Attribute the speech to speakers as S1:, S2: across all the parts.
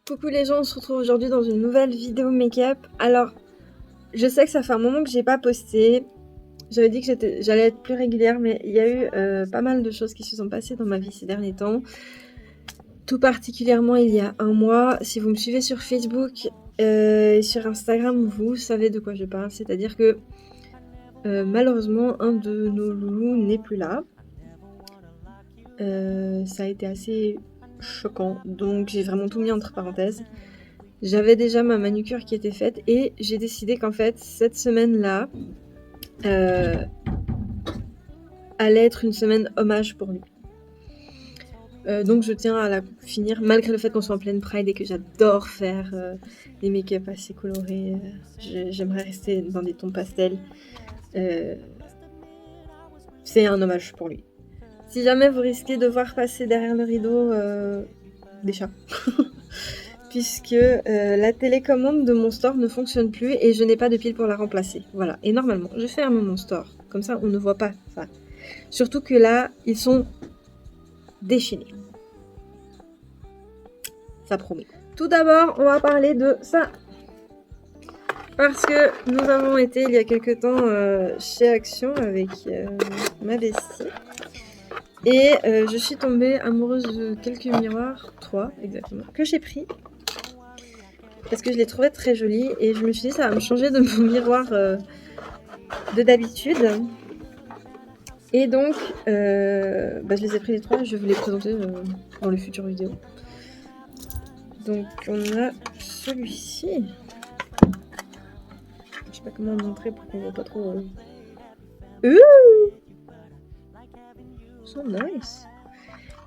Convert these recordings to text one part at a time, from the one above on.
S1: Coucou les gens, on se retrouve aujourd'hui dans une nouvelle vidéo make-up. Alors, je sais que ça fait un moment que j'ai pas posté. J'avais dit que j'allais être plus régulière, mais il y a eu pas mal de choses qui se sont passées dans ma vie ces derniers temps. Tout particulièrement il y a un mois. Si vous me suivez sur Facebook et sur Instagram, vous savez de quoi je parle. C'est-à-dire que malheureusement, un de nos loulous n'est plus là. Ça a été assez choquant, donc j'ai vraiment tout mis entre parenthèses. J'avais déjà ma manucure qui était faite et j'ai décidé qu'en fait cette semaine-là allait être une semaine hommage pour lui. Donc je tiens à la finir malgré le fait qu'on soit en pleine Pride et que j'adore faire des make-up assez colorés. J'aimerais rester dans des tons pastels. C'est un hommage pour lui. Si jamais vous risquez de voir passer derrière le rideau des chats. Puisque la télécommande de mon store ne fonctionne plus et je n'ai pas de pile pour la remplacer. Voilà. Et normalement, je ferme mon store. Comme ça, on ne voit pas ça. Surtout que là, ils sont déchaînés. Ça promet. Tout d'abord, on va parler de ça. Parce que nous avons été il y a quelques temps chez Action avec ma bestie. Et je suis tombée amoureuse de quelques miroirs, 3 exactement, que j'ai pris. Parce que je les trouvais très jolis et je me suis dit ça va me changer de mon miroir de d'habitude. Et donc je les ai pris les 3 et je vais vous les présenter dans les futures vidéos. Donc on a celui-ci. Je sais pas comment le montrer pour qu'on voit pas trop. Ouh, so nice.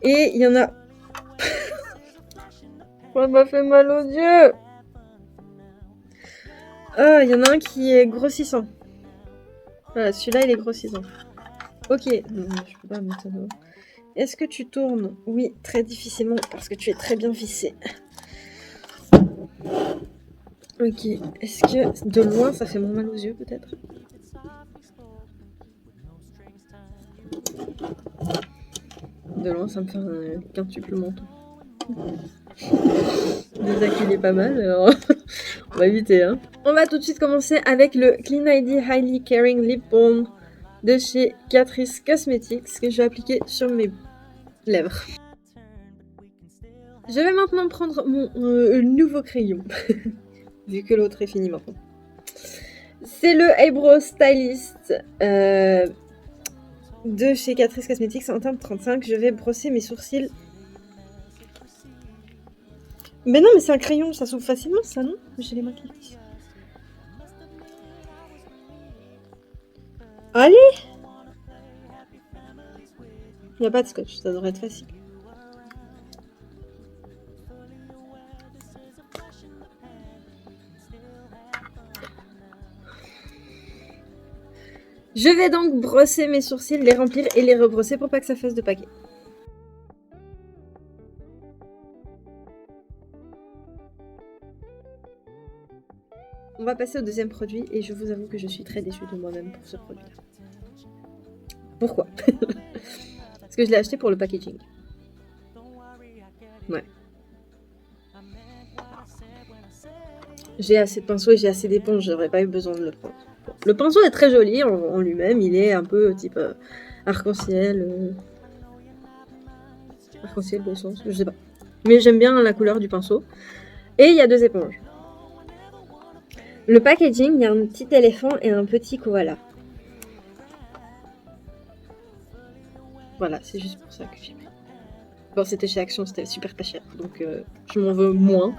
S1: Et il y en a. Ça m'a fait mal aux yeux. Ah, il y en a un qui est grossissant. Voilà, celui-là il est grossissant. Ok, je peux pas mettre ça devant. Est-ce que tu tournes? Oui, très difficilement parce que tu es très bien vissé. Ok, est-ce que de loin ça fait moins mal aux yeux peut-être? De loin ça me fait un quintuple menton. Déjà qu'il est pas mal, alors on va éviter. Hein. On va tout de suite commencer avec le Clean ID Highly Caring Lip Balm de chez Catrice Cosmetics que je vais appliquer sur mes lèvres. Je vais maintenant prendre mon nouveau crayon, vu que l'autre est fini maintenant. C'est le Eyebrow Stylist de chez Catrice Cosmetics en teinte 35. Je vais brosser mes sourcils. Mais non, mais c'est un crayon, ça s'ouvre facilement, ça, non? J'ai les mains qui glissent. Allez! Il n'y a pas de scotch, ça devrait être facile. Je vais donc brosser mes sourcils, les remplir et les rebrosser pour pas que ça fasse de paquet. On va passer au deuxième produit et je vous avoue que je suis très déçue de moi-même pour ce produit-là. Pourquoi? Parce que je l'ai acheté pour le packaging. Ouais. J'ai assez de pinceau et j'ai assez d'éponge, j'aurais pas eu besoin de le prendre. Le pinceau est très joli en lui-même, il est un peu type arc-en-ciel. Arc-en-ciel de sens, je sais pas. Mais j'aime bien la couleur du pinceau. Et il y a 2 éponges. Le packaging, il y a un petit éléphant et un petit koala. Voilà, c'est juste pour ça que j'ai pris. Bon, c'était chez Action, c'était super pas cher, donc je m'en veux moins.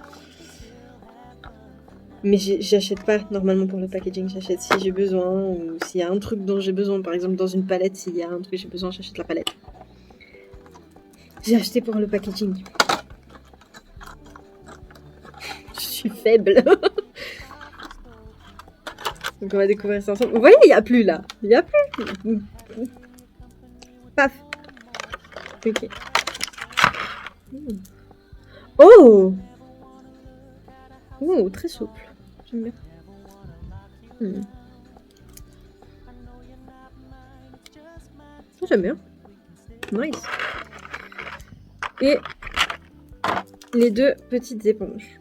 S1: Mais j'achète pas normalement pour le packaging, j'achète si j'ai besoin ou s'il y a un truc dont j'ai besoin, par exemple dans une palette, s'il y a un truc que j'ai besoin, j'achète la palette. J'ai acheté pour le packaging. Je suis faible. Donc on va découvrir ça ensemble. Vous voyez, il n'y a plus là. Il n'y a plus. Paf. Ok. Oh. Oh, très souple. J'aime bien. J'aime bien. Nice. Et les 2 petites éponges.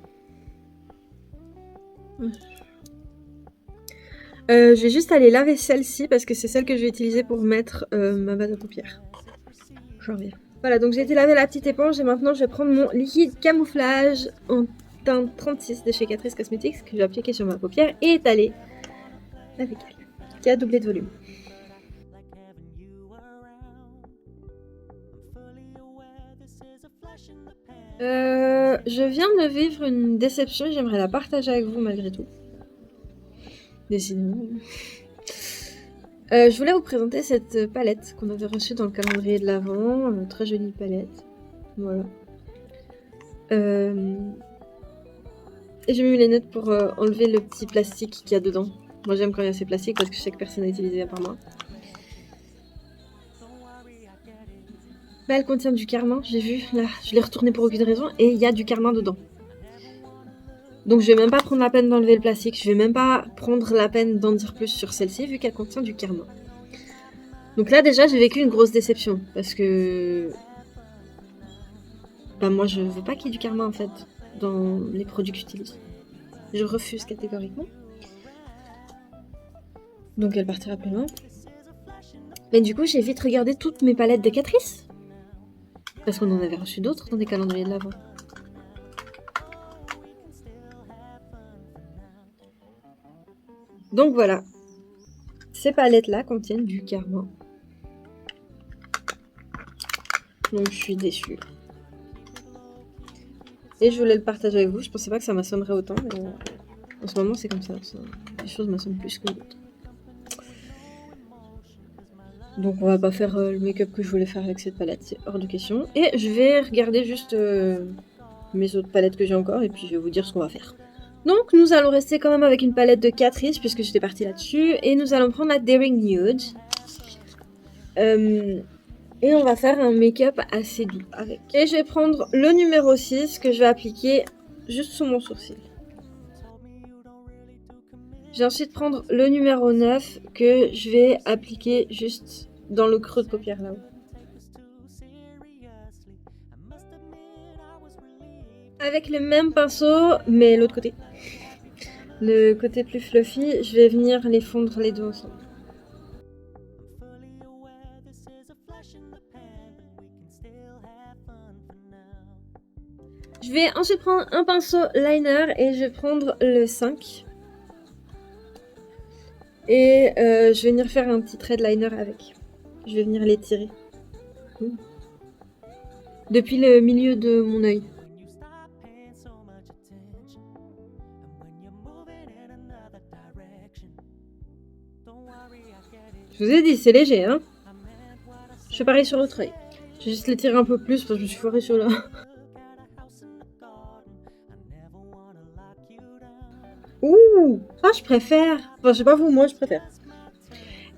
S1: Je vais juste aller laver celle-ci parce que c'est celle que je vais utiliser pour mettre ma base à paupières. J'en reviens. Voilà, donc j'ai été laver la petite éponge et maintenant je vais prendre mon liquide camouflage en teinte 36 de chez Catrice Cosmetics que je vais appliquer sur ma paupière et étaler avec elle, qui a doublé de volume. Je viens de vivre une déception et j'aimerais la partager avec vous malgré tout. Décidément. Je voulais vous présenter cette palette qu'on avait reçue dans le calendrier de l'Avent. Très jolie palette. Voilà. Et j'ai mis mes lunettes pour enlever le petit plastique qu'il y a dedans. Moi j'aime quand il y a ces plastiques parce que je sais que personne n'a utilisé à part moi. Bah, elle contient du carmin, j'ai vu. Là, je l'ai retourné pour aucune raison et il y a du carmin dedans. Donc je vais même pas prendre la peine d'enlever le plastique. Je vais même pas prendre la peine d'en dire plus sur celle-ci vu qu'elle contient du carmin. Donc là déjà j'ai vécu une grosse déception parce que bah moi je veux pas qu'il y ait du karma en fait dans les produits que j'utilise. Je refuse catégoriquement. Donc elle partira plus loin. Mais du coup j'ai vite regardé toutes mes palettes de Catrice. Parce qu'on en avait reçu d'autres dans des calendriers de l'Avent. Donc voilà. Ces palettes là contiennent du karma. Donc je suis déçue. Et je voulais le partager avec vous. Je pensais pas que ça m'assommerait autant. Mais en ce moment c'est comme ça. Les choses m'assomment plus que d'autres. Donc on va pas faire le make-up que je voulais faire avec cette palette. C'est hors de question. Et je vais regarder juste mes autres palettes que j'ai encore. Et puis je vais vous dire ce qu'on va faire. Donc nous allons rester quand même avec une palette de Catrice. Puisque j'étais partie là-dessus. Et nous allons prendre la Daring Nude. Et on va faire un make-up assez doux avec. Et je vais prendre le numéro 6 que je vais appliquer juste sous mon sourcil. Je vais ensuite prendre le numéro 9 que je vais appliquer juste dans le creux de paupière là-haut. Avec le même pinceau, mais l'autre côté. Le côté plus fluffy, je vais venir les fondre les deux ensemble. Je vais ensuite prendre un pinceau liner et je vais prendre le 5. Et je vais venir faire un petit trait de liner avec. Je vais venir l'étirer. Depuis le milieu de mon œil. Je vous ai dit, c'est léger, hein. Je fais pareil sur l'autre œil. Je vais juste l'étirer un peu plus parce que je me suis foirée sur là. Ouh, ah, je préfère. Enfin, je sais pas vous, moi je préfère.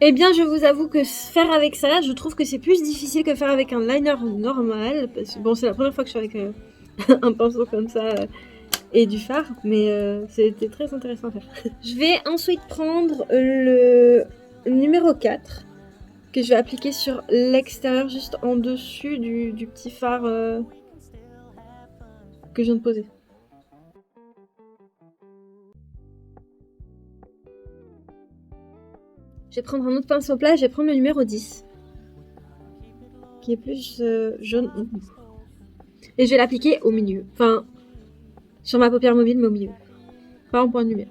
S1: Eh bien, je vous avoue que faire avec ça, je trouve que c'est plus difficile que faire avec un liner normal. Parce que bon, c'est la première fois que je fais avec un pinceau comme ça et du fard, mais c'était très intéressant à faire. Je vais ensuite prendre le numéro 4 que je vais appliquer sur l'extérieur, juste en dessus du petit fard que je viens de poser. Je vais prendre un autre pinceau plat, je vais prendre le numéro 10. Qui est plus jaune. Et je vais l'appliquer au milieu. Enfin, sur ma paupière mobile, mais au milieu. Pas en point de lumière.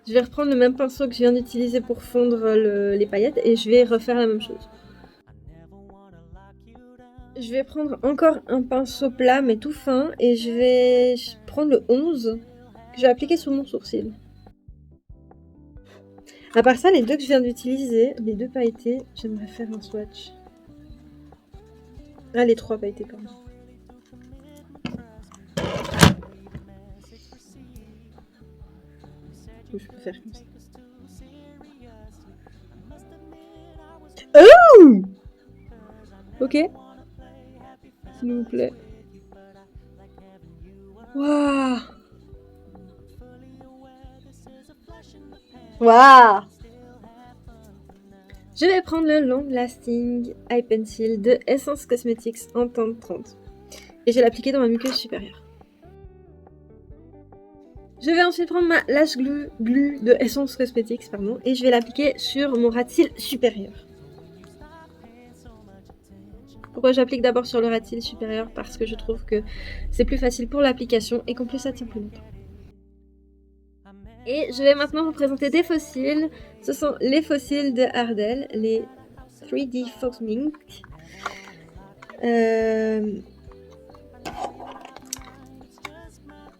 S1: Je vais reprendre le même pinceau que je viens d'utiliser pour fondre les paillettes et je vais refaire la même chose. Je vais prendre encore un pinceau plat mais tout fin et je vais prendre le 11 que je vais appliquer sur mon sourcil. À part ça, les deux que je viens d'utiliser, les deux pailletés, j'aimerais faire un swatch. Ah, les 3 pailletés, pardon. Je peux faire comme ça. Oh! Ok. S'il vous plaît. Waouh! Waouh! Je vais prendre le Long Lasting Eye Pencil de Essence Cosmetics en teinte 30. Et je vais l'appliquer dans ma muqueuse supérieure. Je vais ensuite prendre ma Lash Glue de Essence Cosmetics, et je vais l'appliquer sur mon ras de cils supérieur. Pourquoi j'applique d'abord sur le ras de cils supérieur? Parce que je trouve que c'est plus facile pour l'application et qu'en plus ça tient plus longtemps. Et je vais maintenant vous présenter des faux cils. Ce sont les faux cils de Ardell, les 3D Fox Mink.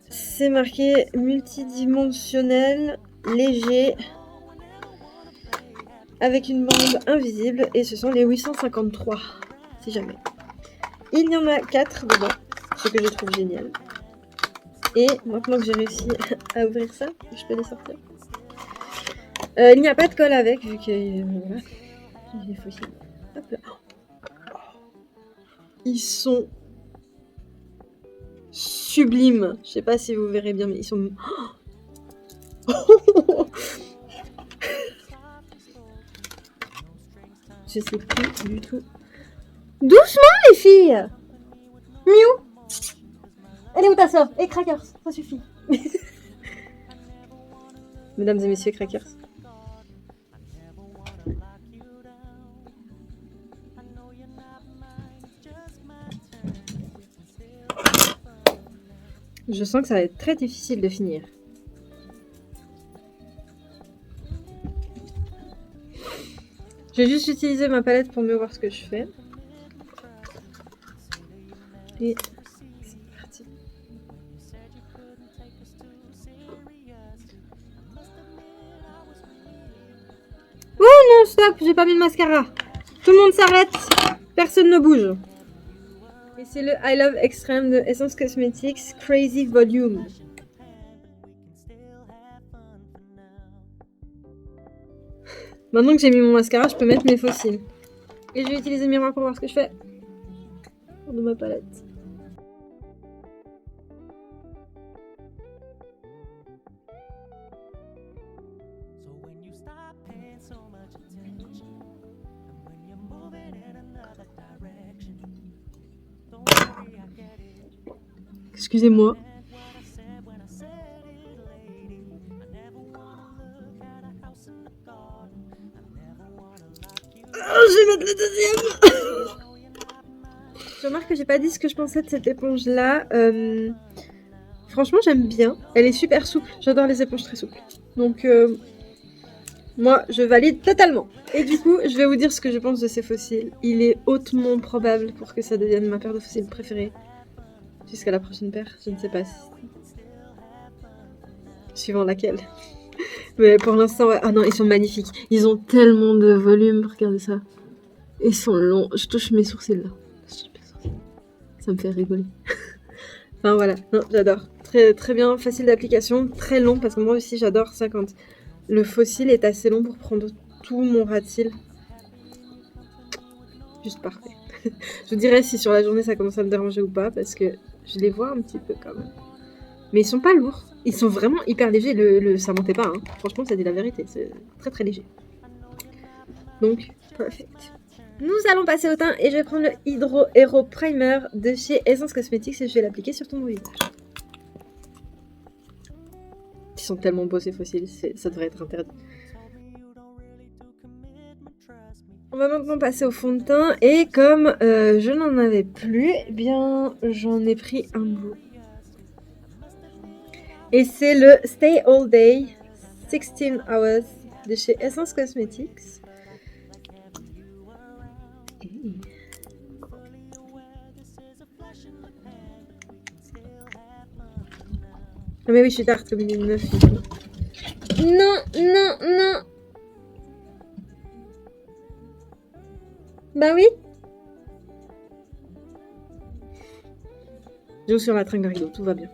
S1: C'est marqué multidimensionnel, léger, avec une bande invisible, et ce sont les 853, si jamais. Il y en a 4 dedans, ce que je trouve génial. Et maintenant que j'ai réussi à ouvrir ça, je peux les sortir. Il n'y a pas de colle avec, vu que voilà, il faut essayer. Hop là. Ils sont sublimes. Je sais pas si vous verrez bien, mais ils sont. Je sais plus du tout. Doucement les filles. Miou. Elle est où ta soeur? Et Crackers, ça suffit. Mesdames et messieurs, Crackers. Je sens que ça va être très difficile de finir. Je vais juste utiliser ma palette pour mieux voir ce que je fais. Et c'est parti. Oh non, stop, j'ai pas mis le mascara. Tout le monde s'arrête. Personne ne bouge. Et c'est le I Love Extreme de Essence Cosmetics Crazy Volume. Maintenant que j'ai mis mon mascara, je peux mettre mes faux cils. Et je vais utiliser le miroir pour voir ce que je fais. De ma palette. Excusez-moi. Je vais mettre le deuxième. Je remarque que j'ai pas dit ce que je pensais de cette éponge là. Franchement j'aime bien. Elle est super souple. J'adore les éponges très souples. Donc moi je valide totalement. Et du coup je vais vous dire ce que je pense de ces fossiles. Il est hautement probable pour que ça devienne ma paire de fossiles préférée. Jusqu'à la prochaine paire. Je ne sais pas si... Suivant laquelle. Mais pour l'instant, ouais. Ah non, ils sont magnifiques. Ils ont tellement de volume. Regardez ça. Ils sont longs. Je touche mes sourcils là. Ça me fait rigoler. Enfin voilà. Non, j'adore. Très, très bien. Facile d'application. Très long. Parce que moi aussi, j'adore ça quand le faux cil est assez long pour prendre tout mon ras de cils. Juste parfait. Je vous dirai si sur la journée ça commence à me déranger ou pas. Parce que je les vois un petit peu quand même. Mais ils sont pas lourds. Ils sont vraiment hyper légers. Ça montait pas. Hein. Franchement, ça dit la vérité. C'est très très léger. Donc, perfect. Nous allons passer au teint et je vais prendre le Hydro Hero Primer de chez Essence Cosmetics et je vais l'appliquer sur tout mon visage. Ils sont tellement beaux ces fossiles. Ça devrait être interdit. On va maintenant passer au fond de teint et comme je n'en avais plus, eh bien j'en ai pris un bout. Et c'est le Stay All Day 16 Hours de chez Essence Cosmetics. Ah mais oui, je suis tarte comme une meuf. Non, non, non. Bah oui. Je joue sur la tringariglo, tout va bien.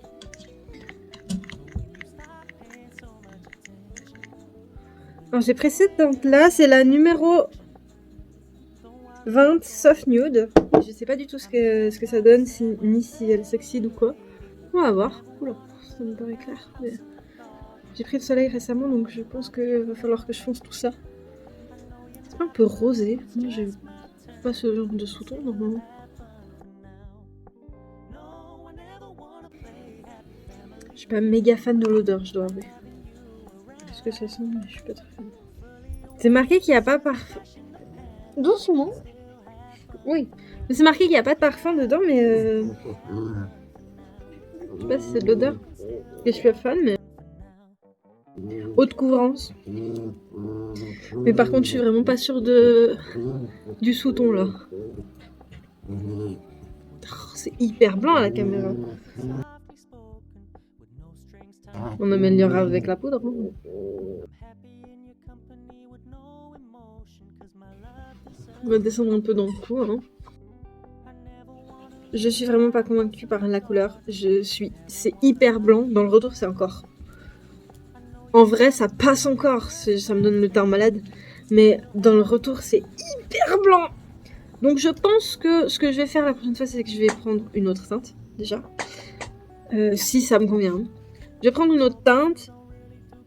S1: Alors j'ai pris cette teinte là, c'est la numéro 20 Soft Nude. Je sais pas du tout ce que ça donne, ni si elle s'oxyde ou quoi. On va voir. Oula, ça me paraît clair. Mais... J'ai pris le soleil récemment donc je pense qu'il va falloir que je fonce tout ça. Un peu rosé. Moi, j'ai pas ce genre de sous-ton normalement. Je suis pas méga fan de l'odeur, je dois avouer. Qu'est-ce que ça sent? Je suis pas très fan. C'est marqué qu'il n'y a pas parfum. Doucement. Oui. Mais c'est marqué qu'il n'y a pas de parfum dedans, mais je sais pas si c'est de l'odeur. Et je suis pas fan, mais haute couvrance. Mais par contre, je suis vraiment pas sûre du sous-ton là. Oh, c'est hyper blanc à la caméra. On améliorera avec la poudre. On va descendre un peu dans le cou. Hein. Je suis vraiment pas convaincue par la couleur. C'est hyper blanc. Dans le retour, c'est encore. En vrai, ça passe encore. Ça me donne le teint malade. Mais dans le retour, c'est hyper blanc. Donc je pense que ce que je vais faire la prochaine fois, c'est que je vais prendre une autre teinte, déjà. Si ça me convient. Je vais prendre une autre teinte.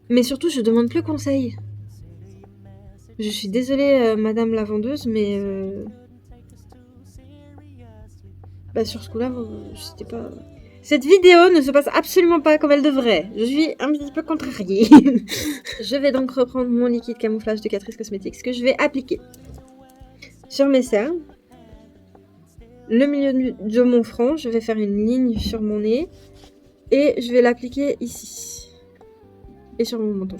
S1: Mais surtout, je demande plus conseil. Je suis désolée, madame la vendeuse, mais... Bah sur ce coup-là, c'était pas... Cette vidéo ne se passe absolument pas comme elle devrait. Je suis un petit peu contrariée. Je vais donc reprendre mon liquide camouflage de Catrice Cosmetics que je vais appliquer sur mes cernes. Le milieu de mon front, je vais faire une ligne sur mon nez. Et je vais l'appliquer ici. Et sur mon menton.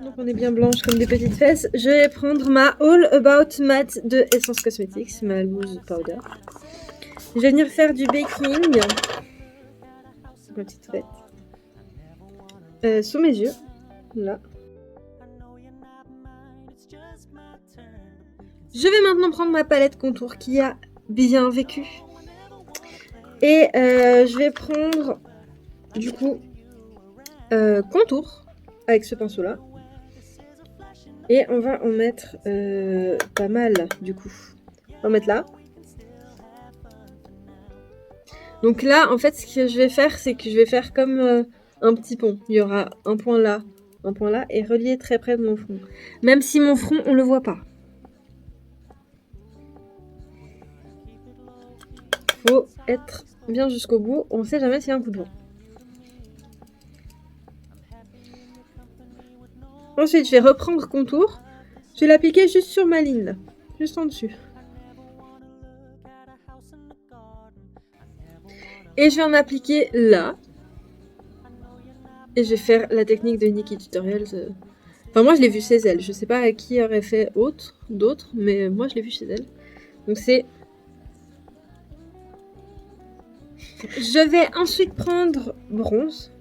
S1: Donc on est bien blanche comme des petites fesses. Je vais prendre ma All About Matte de Essence Cosmetics, ma loose powder. Je vais venir faire du baking. Ma petite fête. Sous mes yeux. Là. Je vais maintenant prendre ma palette contour qui a bien vécu. Et je vais prendre du coup contour avec ce pinceau là. Et on va en mettre pas mal du coup. On va mettre là. Donc là, en fait, ce que je vais faire, c'est que je vais faire comme un petit pont. Il y aura un point là et relié très près de mon front. Même si mon front, on le voit pas. Faut être bien jusqu'au bout. On sait jamais s'il y a un coup de vent. Ensuite, je vais reprendre contour. Je vais l'appliquer juste sur ma ligne, là. Juste en dessus. Et je vais en appliquer là. Et je vais faire la technique de Nikki Tutorials. Enfin, moi, je l'ai vu chez elle. Je sais pas qui aurait fait d'autres, mais moi, je l'ai vu chez elle. Donc, c'est... Je vais ensuite prendre bronze.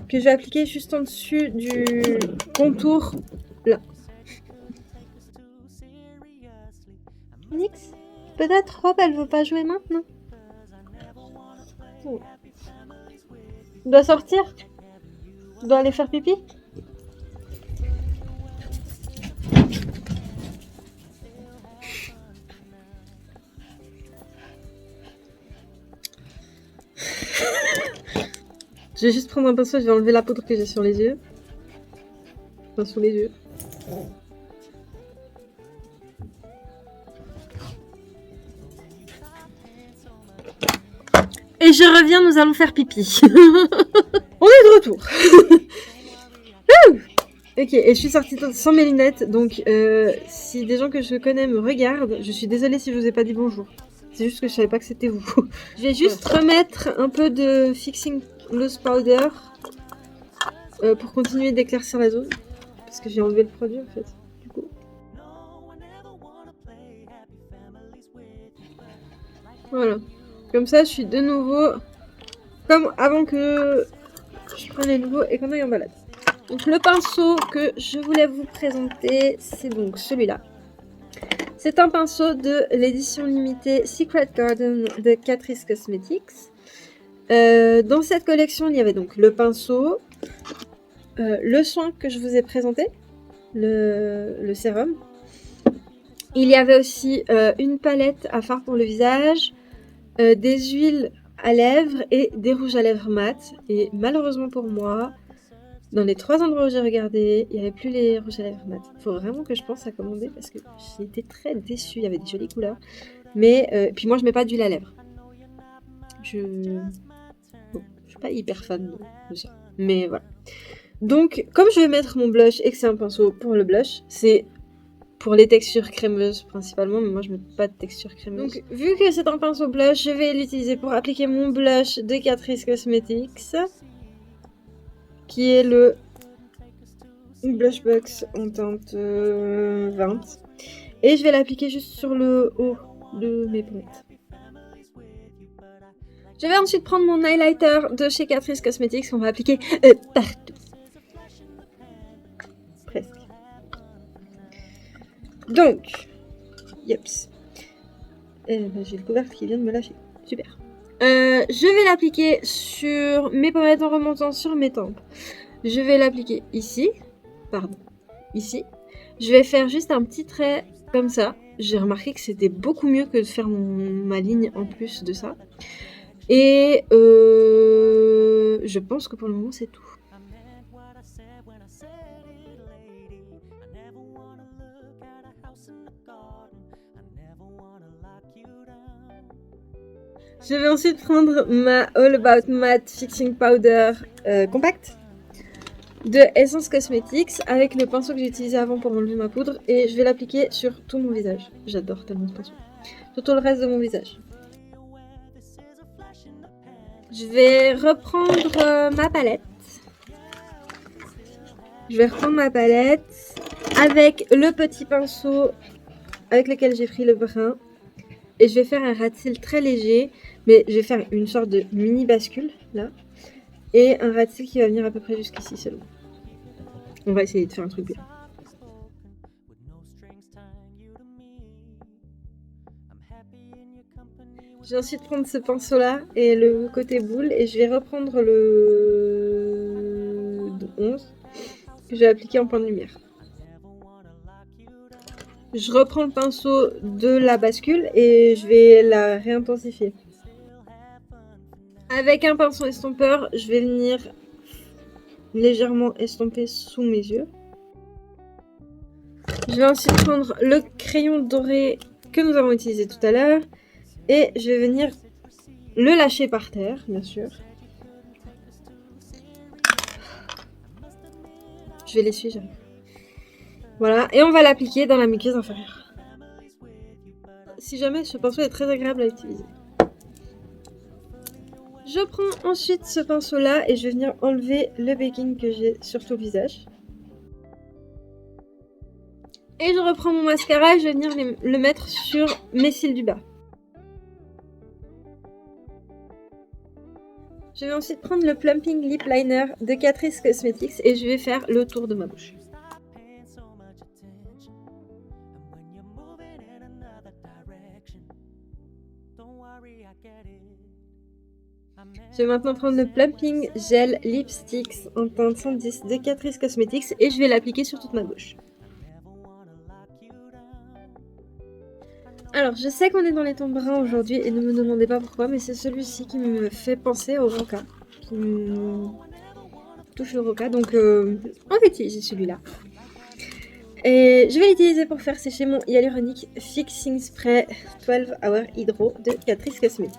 S1: Que je vais appliquer juste en dessus du contour, là. Nix, peut-être Rob, elle veut pas jouer maintenant. Oh. Tu dois sortir? Tu dois aller faire pipi? Je vais juste prendre un pinceau, je vais enlever la poudre que j'ai sur les yeux. Enfin, sous les yeux. Et je reviens, nous allons faire pipi. On est de retour. Ok, et je suis sortie sans mes lunettes, donc si des gens que je connais me regardent, je suis désolée si je vous ai pas dit bonjour. C'est juste que je savais pas que c'était vous. Je vais juste remettre un peu de Fixing Loose Powder pour continuer d'éclaircir la zone. Parce que j'ai enlevé le produit en fait, du coup. Voilà. Comme ça, je suis de nouveau comme avant que je prenne les nouveaux et qu'on aille en balade. Donc le pinceau que je voulais vous présenter, c'est donc celui-là. C'est un pinceau de l'édition limitée Secret Garden de Catrice Cosmetics. Dans cette collection, il y avait donc le pinceau, le soin que je vous ai présenté, le sérum, Il y avait aussi une palette à fard pour le visage, des huiles à lèvres et des rouges à lèvres mat. Et malheureusement pour moi, dans les 3 endroits où j'ai regardé, il n'y avait plus les rouges à lèvres mat. Il faut vraiment que je pense à commander parce que j'ai été très déçue. Il y avait des jolies couleurs. Mais puis moi, je mets pas d'huile à lèvres. Je suis pas hyper fan de ça. Mais voilà. Donc, comme je vais mettre mon blush et que c'est un pinceau pour le blush, c'est pour les textures crémeuses principalement, mais moi je mets pas de texture crémeuse. Donc, vu que c'est un pinceau blush, je vais l'utiliser pour appliquer mon blush de Catrice Cosmetics, qui est le Blush Box en teinte 20. Et je vais l'appliquer juste sur le haut de mes pommettes. Je vais ensuite prendre mon highlighter de chez Catrice Cosmetics qu'on va appliquer partout. Presque. Donc, yeps. J'ai le couvercle qui vient de me lâcher. Super. Je vais l'appliquer sur mes pommettes en remontant sur mes tempes. Je vais l'appliquer ici. Pardon. Ici. Je vais faire juste un petit trait comme ça. J'ai remarqué que c'était beaucoup mieux que de faire ma ligne en plus de ça. Et je pense que pour le moment, c'est tout. Je vais ensuite prendre ma All About Matte Fixing Powder Compact de Essence Cosmetics avec le pinceau que j'ai utilisé avant pour enlever ma poudre et je vais l'appliquer sur tout mon visage. J'adore tellement ce pinceau. Sur tout le reste de mon visage. Je vais reprendre ma palette. Je vais reprendre ma palette avec le petit pinceau avec lequel j'ai pris le brun. Et je vais faire un ras de cils très léger, mais je vais faire une sorte de mini bascule, là. Et un ras de cils qui va venir à peu près jusqu'ici seulement. On va essayer de faire un truc bien. Je vais ensuite prendre ce pinceau-là et le côté boule, et je vais reprendre le 11, que je vais appliquer en point de lumière. Je reprends le pinceau de la bascule et je vais la réintensifier. Avec un pinceau estompeur, je vais venir légèrement estomper sous mes yeux. Je vais ensuite prendre le crayon doré que nous avons utilisé tout à l'heure et je vais venir le lâcher par terre, bien sûr. Je vais l'essuyer, j'arrive. Voilà, et on va l'appliquer dans la muqueuse inférieure. Si jamais ce pinceau est très agréable à utiliser. Je prends ensuite ce pinceau-là et je vais venir enlever le baking que j'ai sur tout le visage. Et je reprends mon mascara et je vais venir le mettre sur mes cils du bas. Je vais ensuite prendre le Plumping Lip Liner de Catrice Cosmetics et je vais faire le tour de ma bouche. Je vais maintenant prendre le Plumping Gel Lipsticks en teinte 110 de Catrice Cosmetics et je vais l'appliquer sur toute ma bouche. Alors, je sais qu'on est dans les tons bruns aujourd'hui et ne me demandez pas pourquoi, mais c'est celui-ci qui me fait penser au roca, qui me touche le roca, donc on va utiliser celui-là. Et je vais l'utiliser pour faire sécher mon Hyaluronic Fixing Spray 12 Hour Hydro de Catrice Cosmetics.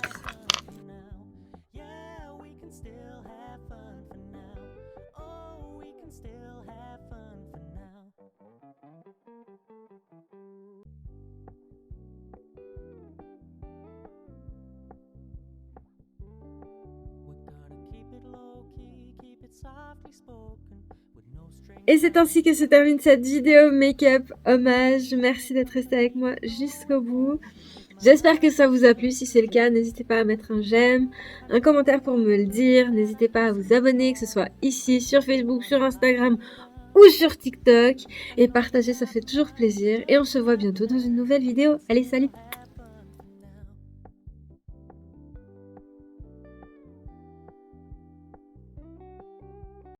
S1: Et c'est ainsi que se termine cette vidéo make-up hommage. Merci d'être resté avec moi jusqu'au bout. J'espère que ça vous a plu. Si c'est le cas, n'hésitez pas à mettre un j'aime, un commentaire pour me le dire. N'hésitez pas à vous abonner, que ce soit ici, sur Facebook, sur Instagram ou sur TikTok. Et partager, ça fait toujours plaisir. Et on se voit bientôt dans une nouvelle vidéo. Allez, salut!